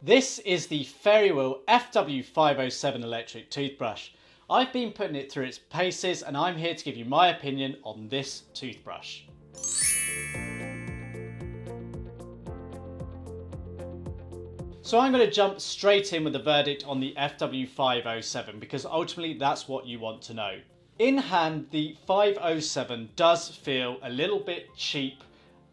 This is the Fairywill FW-507 electric toothbrush. I've been putting it through its paces and I'm here to give you my opinion on this toothbrush. So I'm going to jump straight in with the verdict on the FW-507 because ultimately that's what you want to know. In hand, the 507 does feel a little bit cheap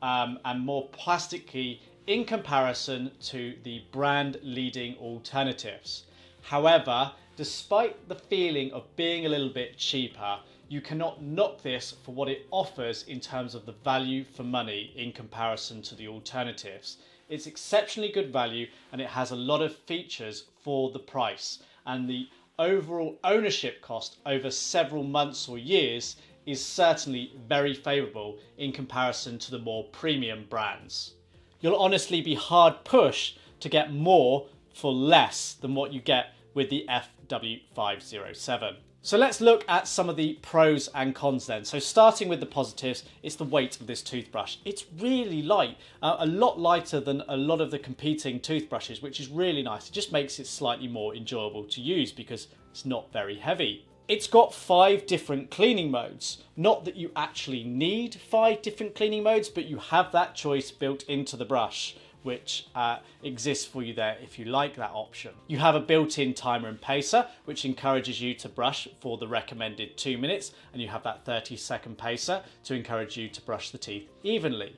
and more plasticky in comparison to the brand leading alternatives. However, despite the feeling of being a little bit cheaper, you cannot knock this for what it offers in terms of the value for money in comparison to the alternatives. It's exceptionally good value and it has a lot of features for the price, and the overall ownership cost over several months or years is certainly very favourable in comparison to the more premium brands. You'll honestly be hard pushed to get more for less than what you get with the FW-507. So let's look at some of the pros and cons then. So starting with the positives, it's the weight of this toothbrush. It's really light, a lot lighter than a lot of the competing toothbrushes, which is really nice. It just makes it slightly more enjoyable to use because it's not very heavy. It's got 5 different cleaning modes. Not that you actually need 5 different cleaning modes, but you have that choice built into the brush, which exists for you there if you like that option. You have a built-in timer and pacer, which encourages you to brush for the recommended 2 minutes, and you have that 30-second pacer to encourage you to brush the teeth evenly.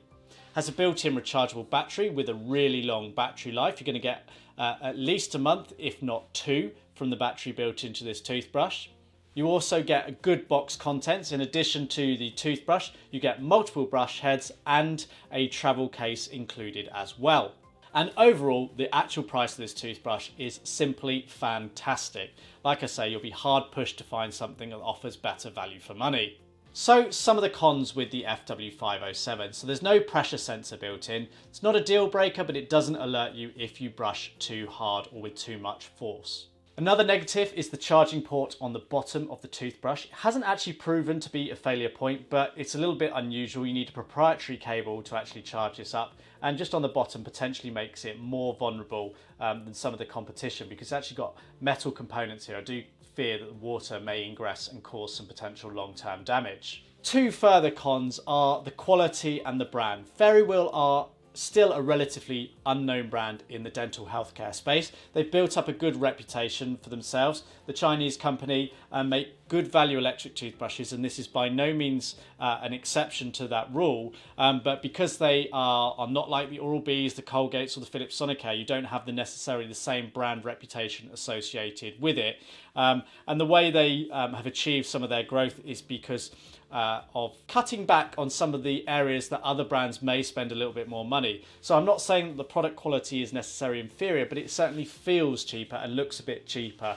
Has a built-in rechargeable battery with a really long battery life. You're going to get at least a month, if not 2, from the battery built into this toothbrush. You also get a good box contents. In addition to the toothbrush, you get multiple brush heads and a travel case included as well. And overall, the actual price of this toothbrush is simply fantastic. Like I say, you'll be hard pushed to find something that offers better value for money. So some of the cons with the FW-507. So there's no pressure sensor built in. It's not a deal breaker, but it doesn't alert you if you brush too hard or with too much force. Another negative is the charging port on the bottom of the toothbrush. It hasn't actually proven to be a failure point, but it's a little bit unusual. You need a proprietary cable to actually charge this up, and just on the bottom potentially makes it more vulnerable than some of the competition because it's actually got metal components here. I do fear that the water may ingress and cause some potential long-term damage. 2 further cons are the quality and the brand. Fairywill are still a relatively unknown brand in the dental healthcare space. They've built up a good reputation for themselves. The Chinese company make good value electric toothbrushes, and this is by no means an exception to that rule, but because they are not like the Oral-B's, the Colgates or the Philips Sonicare, you don't have necessarily the same brand reputation associated with it. And the way they have achieved some of their growth is because of cutting back on some of the areas that other brands may spend a little bit more money. So I'm not saying that the product quality is necessarily inferior, but it certainly feels cheaper and looks a bit cheaper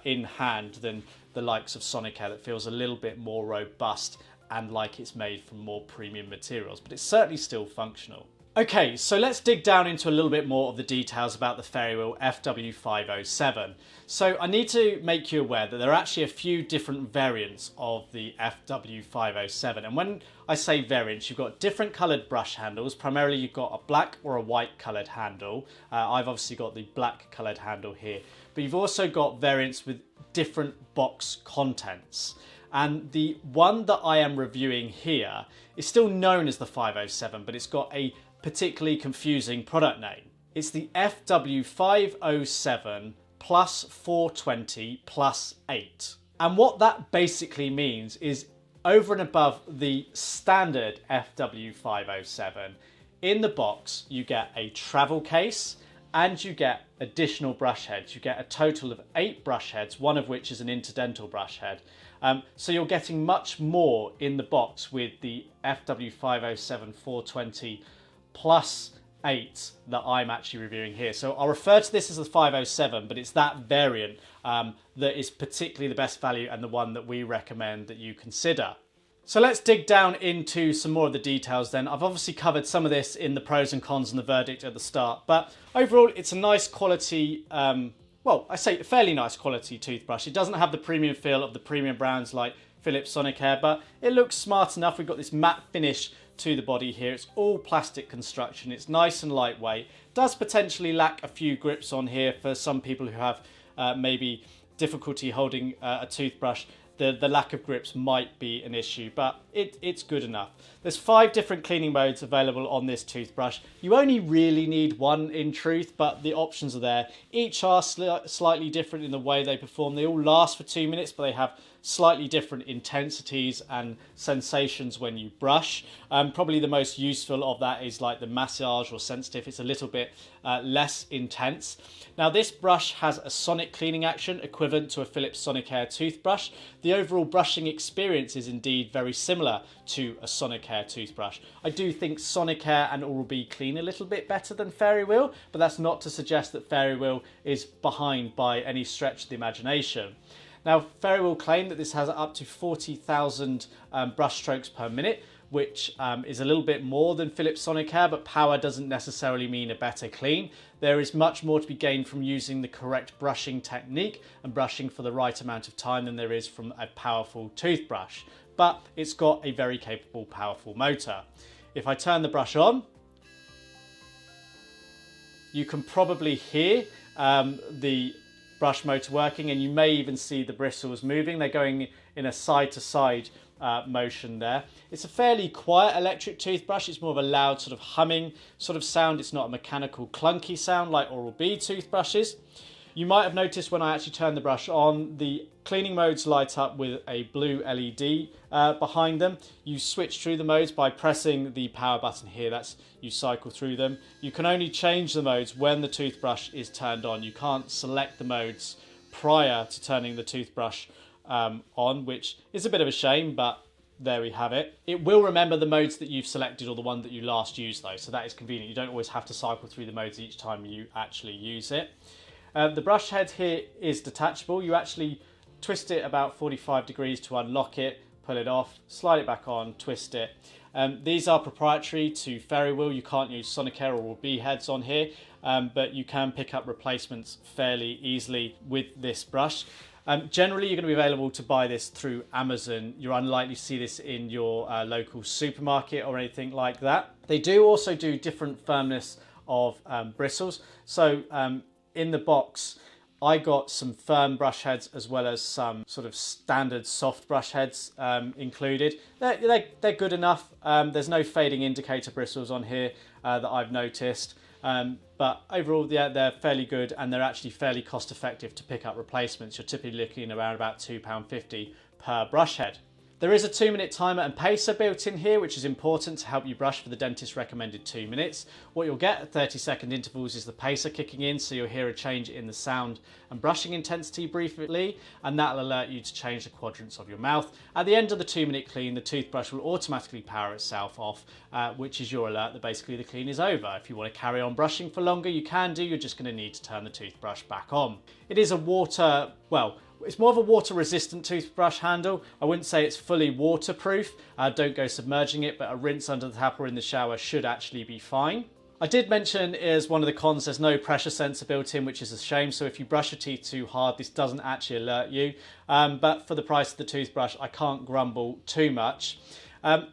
in hand than the likes of Sonicare, that feels a little bit more robust and like it's made from more premium materials, but it's certainly still functional. Okay, so let's dig down into a little bit more of the details about the Fairywill FW-507. So I need to make you aware that there are actually a few different variants of the FW-507. And when I say variants, you've got different coloured brush handles. Primarily you've got a black or a white coloured handle. I've obviously got the black coloured handle here. But you've also got variants with different box contents. And the one that I am reviewing here is still known as the 507, but it's got a particularly confusing product name. It's the FW-507 plus 420 plus 8. And what that basically means is, over and above the standard FW-507, in the box you get a travel case and you get additional brush heads. You get a total of 8 brush heads, one of which is an interdental brush head. So you're getting much more in the box with the FW-507 420 plus 8 that I'm actually reviewing here. So I'll refer to this as the 507, but it's that variant that is particularly the best value and the one that we recommend that you consider. So let's dig down into some more of the details then. I've obviously covered some of this in the pros and cons and the verdict at the start, but overall it's a nice quality, well, I say a fairly nice quality toothbrush. It doesn't have the premium feel of the premium brands like Philips Sonicare, but it looks smart enough. We've got this matte finish to the body here. It's all plastic construction. It's nice and lightweight. does potentially lack a few grips on here for some people who have maybe difficulty holding a toothbrush. The lack of grips might be an issue, but it's good enough. There's 5 different cleaning modes available on this toothbrush. You only really need one in truth, but the options are there. Each are slightly different in the way they perform. They all last for 2 minutes, but they have slightly different intensities and sensations when you brush. Probably the most useful of that is like the massage or sensitive. It's a little bit less intense. Now this brush has a sonic cleaning action equivalent to a Philips Sonicare toothbrush. The overall brushing experience is indeed very similar to a Sonicare toothbrush. I do think Sonicare and Oral-B clean a little bit better than Fairywill, but that's not to suggest that Fairywill is behind by any stretch of the imagination. Now, Fairywill claim that this has up to 40,000 brush strokes per minute, which is a little bit more than Philips Sonicare, but power doesn't necessarily mean a better clean. There is much more to be gained from using the correct brushing technique and brushing for the right amount of time than there is from a powerful toothbrush. But it's got a very capable, powerful motor. If I turn the brush on, you can probably hear the brush motor working, and you may even see the bristles moving. They're going in a side-to-side motion there. It's a fairly quiet electric toothbrush. It's more of a loud sort of humming sort of sound. It's not a mechanical clunky sound like Oral-B toothbrushes. You might have noticed when I actually turn the brush on, the cleaning modes light up with a blue LED behind them. You switch through the modes by pressing the power button here. That's you cycle through them. You can only change the modes when the toothbrush is turned on. You can't select the modes prior to turning the toothbrush on, which is a bit of a shame, but there we have it. It will remember the modes that you've selected or the one that you last used though, so that is convenient. You don't always have to cycle through the modes each time you actually use it. The brush head here is detachable. You actually twist it about 45 degrees to unlock it, pull it off, slide it back on, twist it. These are proprietary to Fairywill. You can't use Sonicare or B heads on here, but you can pick up replacements fairly easily with this brush. Generally, you're going to be available to buy this through Amazon. You're unlikely to see this in your local supermarket or anything like that. They do also do different firmness of bristles. So in the box, I got some firm brush heads as well as some sort of standard soft brush heads included. They're good enough. There's no fading indicator bristles on here that I've noticed. But overall, yeah, they're fairly good, and they're actually fairly cost effective to pick up replacements. You're typically looking around about £2.50 per brush head. There is a 2-minute timer and pacer built in here, which is important to help you brush for the dentist recommended 2 minutes. What you'll get at 30-second intervals is the pacer kicking in, so you'll hear a change in the sound and brushing intensity briefly, and that'll alert you to change the quadrants of your mouth. At the end of the 2-minute clean, the toothbrush will automatically power itself off, which is your alert that basically the clean is over. If you want to carry on brushing for longer, you can do. You're just going to need to turn the toothbrush back on. It is it's more of a water-resistant toothbrush handle. I wouldn't say it's fully waterproof. Don't go submerging it, but a rinse under the tap or in the shower should actually be fine. I did mention as one of the cons, there's no pressure sensor built in, which is a shame. So if you brush your teeth too hard, this doesn't actually alert you. But for the price of the toothbrush, I can't grumble too much.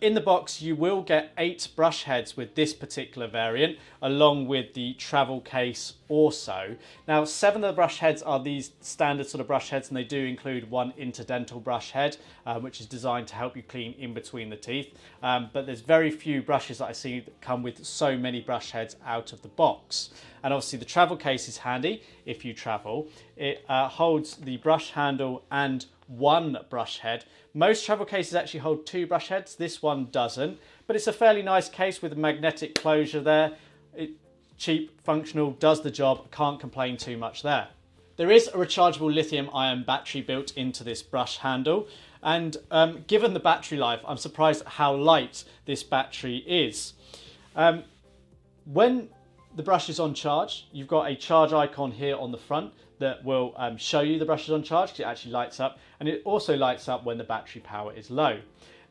In the box, you will get 8 brush heads with this particular variant, along with the travel case also. Now, 7 of the brush heads are these standard sort of brush heads, and they do include one interdental brush head, which is designed to help you clean in between the teeth. But there's very few brushes that I see that come with so many brush heads out of the box. And obviously the travel case is handy if you travel. It holds the brush handle and one brush head. Most travel cases actually hold 2 brush heads. This one doesn't, but it's a fairly nice case with a magnetic closure there. Cheap, functional, does the job. Can't complain too much there. There is a rechargeable lithium-ion battery built into this brush handle, and given the battery life, I'm surprised at how light this battery is. When the brush is on charge, you've got a charge icon here on the front that will show you the brush is on charge, because it actually lights up, and it also lights up when the battery power is low.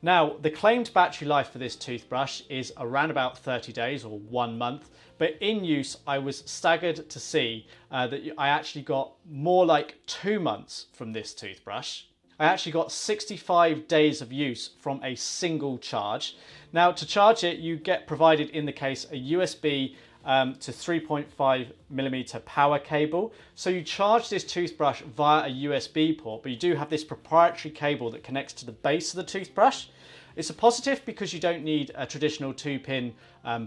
Now, the claimed battery life for this toothbrush is around about 30 days or 1 month, but in use I was staggered to see that I actually got more like 2 months from this toothbrush. I actually got 65 days of use from a single charge. Now, to charge it, you get provided in the case a USB to 3.5mm power cable. So you charge this toothbrush via a USB port, but you do have this proprietary cable that connects to the base of the toothbrush. It's a positive because you don't need a traditional 2-pin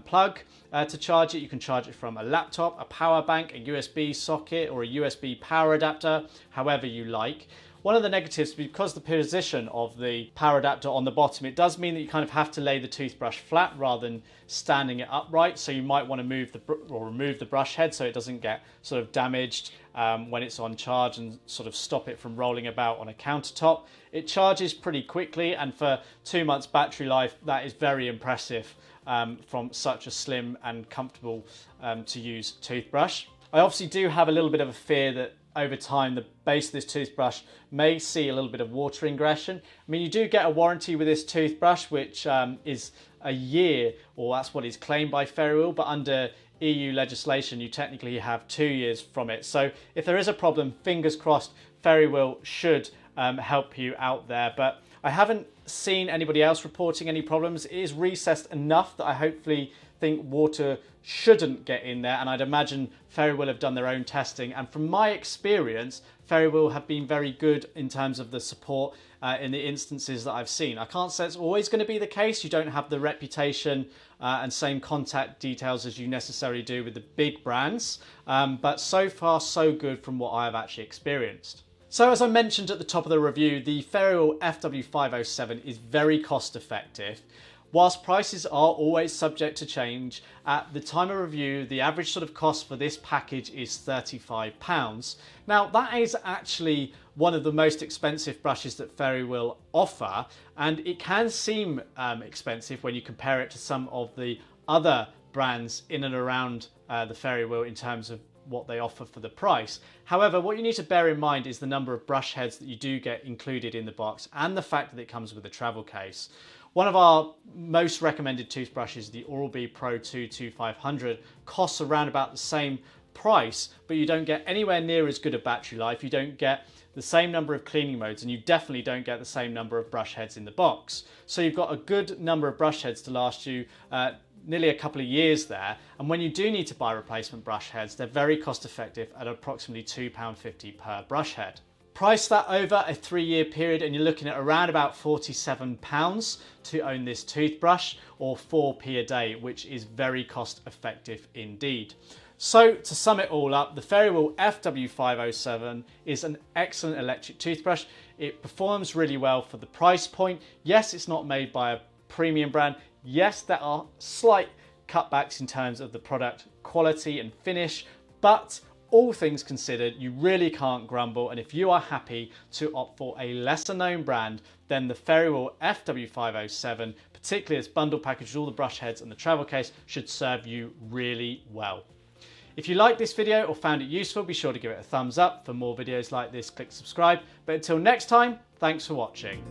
plug to charge it. You can charge it from a laptop, a power bank, a USB socket, or a USB power adapter, however you like. One of the negatives, because the position of the power adapter on the bottom, it does mean that you kind of have to lay the toothbrush flat rather than standing it upright. So you might want to remove the brush head so it doesn't get sort of damaged when it's on charge, and sort of stop it from rolling about on a countertop. It charges pretty quickly, and for 2 months battery life, that is very impressive from such a slim and comfortable to use toothbrush. I obviously do have a little bit of a fear that over time the base of this toothbrush may see a little bit of water ingression. I mean, you do get a warranty with this toothbrush, which is a year, or that's what is claimed by Fairywill, but under EU legislation you technically have 2 years from it. So if there is a problem, fingers crossed, Fairywill should help you out there. But I haven't seen anybody else reporting any problems. It is recessed enough that I hopefully think water shouldn't get in there, and I'd imagine Fairywill have done their own testing, and from my experience Fairywill have been very good in terms of the support in the instances that I've seen. I can't say it's always going to be the case. You don't have the reputation and same contact details as you necessarily do with the big brands, but so far so good from what I've actually experienced. So as I mentioned at the top of the review, the Fairywill FW-507 is very cost effective. Whilst prices are always subject to change, at the time of review, the average sort of cost for this package is £35. Now, that is actually one of the most expensive brushes that Fairywill offer, and it can seem expensive when you compare it to some of the other brands in and around the Fairywill in terms of what they offer for the price. However, what you need to bear in mind is the number of brush heads that you do get included in the box, and the fact that it comes with a travel case. One of our most recommended toothbrushes, the Oral-B Pro 2 2500, costs around about the same price, but you don't get anywhere near as good a battery life, you don't get the same number of cleaning modes, and you definitely don't get the same number of brush heads in the box. So you've got a good number of brush heads to last you nearly a couple of years there, and when you do need to buy replacement brush heads, they're very cost effective at approximately £2.50 per brush head. Price that over a 3-year period and you're looking at around about £47 to own this toothbrush, or 4p a day, which is very cost effective indeed. So to sum it all up, the Fairywill FW-507 is an excellent electric toothbrush. It performs really well for the price point. Yes, it's not made by a premium brand. Yes, there are slight cutbacks in terms of the product quality and finish, but all things considered, you really can't grumble, and if you are happy to opt for a lesser known brand, then the Fairywill FW-507, particularly its bundle package with all the brush heads and the travel case, should serve you really well. If you liked this video or found it useful, be sure to give it a thumbs up. For more videos like this, click subscribe. But until next time, thanks for watching.